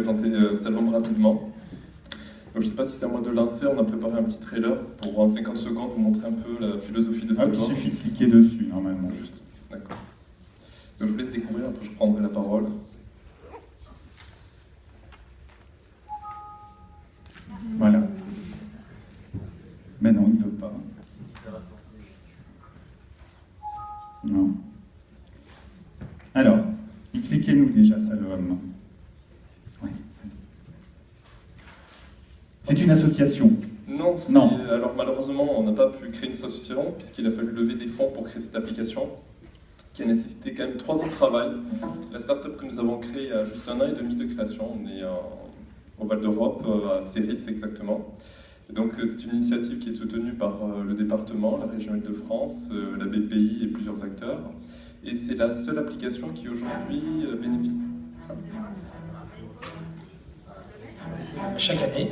présenter Salvom rapidement. Donc, je ne sais pas si c'est à moi de lancer, on a préparé un petit trailer pour en 50 secondes vous montrer un peu la philosophie de Salvom. Il suffit de cliquer dessus normalement. Juste, d'accord. Donc je vous laisse découvrir, après je prendrai la parole. Voilà. Mais non, il ne veut pas. Non. Alors, expliquez-nous déjà Salvom. Oui. C'est une association. Non, Non. Alors malheureusement, on n'a pas pu créer une association, puisqu'il a fallu lever des fonds pour créer cette application, qui a nécessité quand même 3 ans de travail. La start-up que nous avons créée a juste 1 an et demi de création. On est au Val d'Europe, à Céris exactement. Et donc c'est une initiative qui est soutenue par le département, la région Île-de-France, la BPI et plusieurs acteurs. Et c'est la seule application qui aujourd'hui bénéficie. Chaque année,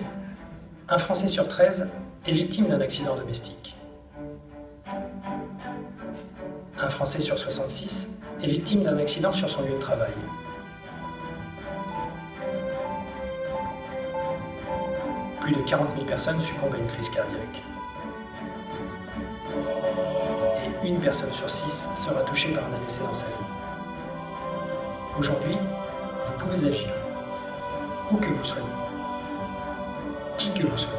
un Français sur 13 est victime d'un accident domestique. Un Français sur 66 est victime d'un accident sur son lieu de travail. Plus de 40 000 personnes succombent à une crise cardiaque. Et une personne sur 6 sera touchée par un AVC dans sa vie. Aujourd'hui, vous pouvez agir, où que vous soyez, qui que vous soyez.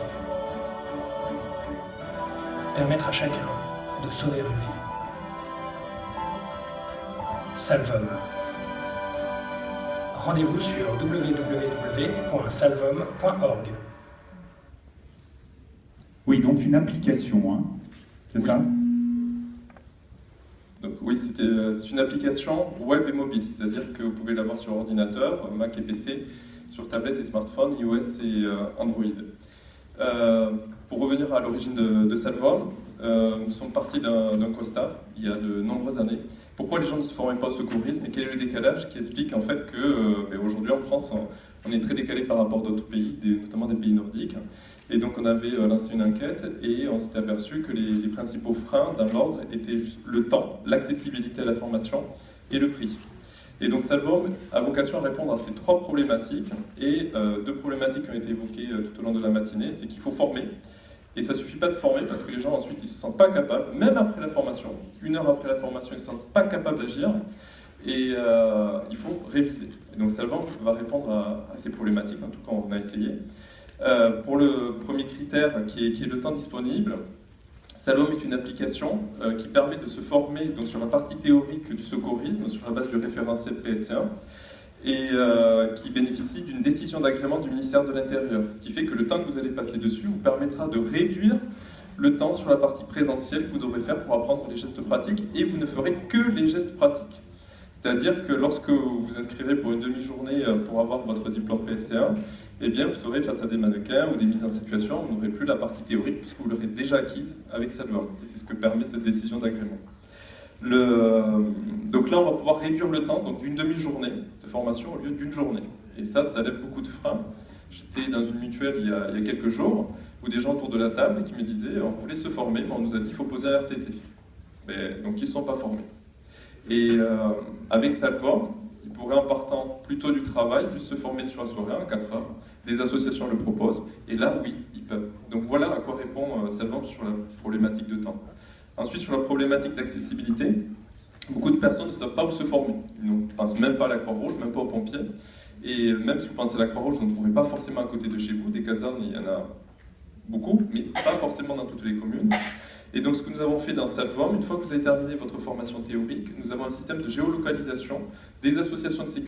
Permettre à chacun de sauver une vie. Salvom. Rendez-vous sur www.salvom.org. Oui, donc une application, hein. C'est ça? Donc oui, c'est une application web et mobile, c'est-à-dire que vous pouvez l'avoir sur ordinateur, Mac et PC, sur tablette et smartphone, iOS et Android. Pour revenir à l'origine de Salvom, nous sommes partis d'un constat, il y a de nombreuses années. Pourquoi les gens ne se formaient pas au secourisme et quel est le décalage qui explique en fait que aujourd'hui en France, on est très décalé par rapport à d'autres pays, notamment des pays nordiques. Et donc on avait lancé une enquête et on s'était aperçu que les principaux freins dans l'ordre étaient le temps, l'accessibilité à la formation et le prix. Et donc Salvom a vocation à répondre à ces 3 problématiques et 2 problématiques qui ont été évoquées tout au long de la matinée, c'est qu'il faut former. Et ça ne suffit pas de former parce que les gens ensuite ils ne se sentent pas capables, même après la formation, 1 heure après la formation, ils ne se sentent pas capables d'agir et il faut réviser. Et donc Salvom va répondre à ces problématiques, en tout cas on a essayé. Pour le premier critère qui est le temps disponible, Salvom est une application qui permet de se former donc, sur la partie théorique du secourisme, sur la base du référentiel PSE1, et qui bénéficie d'une décision d'agrément du ministère de l'Intérieur. Ce qui fait que le temps que vous allez passer dessus vous permettra de réduire le temps sur la partie présentielle que vous devrez faire pour apprendre les gestes pratiques, et vous ne ferez que les gestes pratiques. C'est-à-dire que lorsque vous vous inscrivez pour une demi-journée pour avoir votre diplôme PSC1, eh bien vous serez face à des mannequins ou des mises en situation, vous n'aurez plus la partie théorique puisque vous l'aurez déjà acquise avec Salvom. Et c'est ce que permet cette décision d'agrément. Donc là, on va pouvoir réduire le temps d'une demi-journée de formation au lieu d'une journée. Et ça lève beaucoup de freins. J'étais dans une mutuelle il y a quelques jours où des gens autour de la table qui me disaient on voulait se former, mais on nous a dit qu'il faut poser un RTT. Donc ils ne sont pas formés. Et avec Salvom, ils pourraient en partant plutôt du travail, juste se former sur la soirée en 4 heures. Des associations le proposent, et là, oui, ils peuvent. Donc voilà à quoi répond Salvom sur la problématique de temps. Ensuite, sur la problématique d'accessibilité, beaucoup de personnes ne savent pas où se former. Ils ne pensent même pas à la Croix-Rouge, même pas aux pompiers. Et même si vous pensez à la Croix-Rouge, vous n'en trouverez pas forcément à côté de chez vous. Des casernes, il y en a beaucoup, mais pas forcément dans toutes les communes. Et donc ce que nous avons fait dans Salvom, une fois que vous avez terminé votre formation théorique, nous avons un système de géolocalisation des associations de sécurité